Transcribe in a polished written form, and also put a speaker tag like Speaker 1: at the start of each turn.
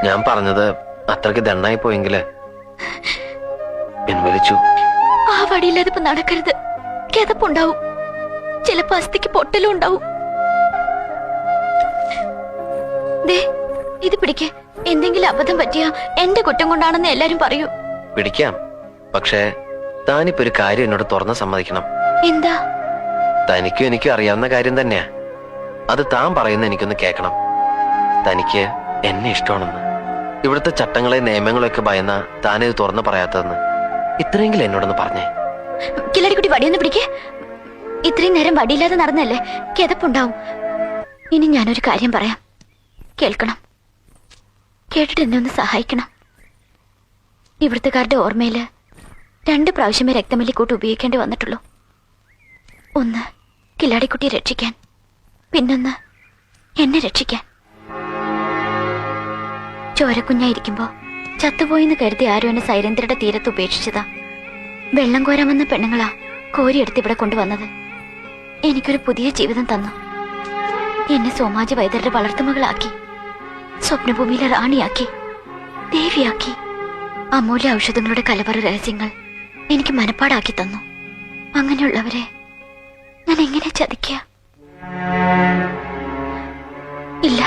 Speaker 1: ഞാൻ പറഞ്ഞത് അത്രയ്ക്ക് ദണ്ണായി പോയെങ്കില് പിൻവലിച്ചു.
Speaker 2: ആ വടിയില്ലാതെ ഇപ്പൊ നടക്കരുത്. കിതപ്പുണ്ടാവും, ചിലപ്പോ അസ്ഥിക്ക് പൊട്ടലും ഉണ്ടാവും. ദേ ഇത് പിടിക്ക്. എന്തെങ്കിലും അബദ്ധം പറ്റിയ എന്റെ കുറ്റം കൊണ്ടാണെന്ന് എല്ലാരും പറയൂ.
Speaker 1: പിടിക്കാം, പക്ഷേ താനിപ്പോ ഒരു കാര്യം എന്നോട് തുറന്ന് സമ്മതിക്കണം.
Speaker 2: എന്താ?
Speaker 1: തനിക്കും എനിക്കും അറിയാവുന്ന കാര്യം തന്നെയാ. അത് താൻ പറയുന്ന എനിക്കൊന്ന് കേൾക്കണം. തനിക്ക് എന്നെ ഇഷ്ടമാണെന്ന്. ഇവിടുത്തെ ചട്ടങ്ങളെ നിയമങ്ങളെയൊക്കെ ഭയന്ന താനിത് തുറന്ന് പറയാത്തതെന്ന് ഇത്രയെങ്കിലും എന്നോടൊന്ന് പറഞ്ഞേ.
Speaker 2: കില്ലാടിക്കുട്ടി വടിയൊന്ന് പിടിക്കേ. ഇത്രയും നേരം വടിയില്ലാതെ നടന്നല്ലേ, കിതപ്പുണ്ടാവും. ഇനി ഞാനൊരു കാര്യം പറയാം, കേൾക്കണം. കേട്ടിട്ട് എന്നെ ഒന്ന് സഹായിക്കണം. ഇവിടുത്തുകാരുടെ ഓർമ്മയില് 2 പ്രാവശ്യമേ രക്തമല്ലിക്കൂട്ട് ഉപയോഗിക്കേണ്ടി വന്നിട്ടുള്ളൂ. ഒന്ന് കില്ലാടിക്കുട്ടിയെ രക്ഷിക്കാൻ, പിന്നൊന്ന് എന്നെ രക്ഷിക്കാൻ. ചോരക്കുഞ്ഞായിരിക്കുമ്പോ ചത്തുപോയിന്ന് കരുതി ആരും എന്നെ സൈരന്ധ്രയുടെ തീരത്ത് ഉപേക്ഷിച്ചതാ. വെള്ളം കോരാമെന്ന പെണ്ണുങ്ങളാ കോരിയെടുത്ത് ഇവിടെ കൊണ്ടുവന്നത്. എനിക്കൊരു പുതിയ ജീവിതം തന്നു. എന്നെ സോമാജി വൈദ്യരുടെ വളർത്തുമകളാക്കി, സ്വപ്നഭൂമിയിലെ റാണിയാക്കി, ദേവിയാക്കി. അമൂല്യ ഔഷധങ്ങളുടെ കലവറ രഹസ്യങ്ങൾ എനിക്ക് മനപ്പാടാക്കി തന്നു. അങ്ങനെയുള്ളവരെ ഞാൻ എങ്ങനെ ചതിക്കുക? ഇല്ല,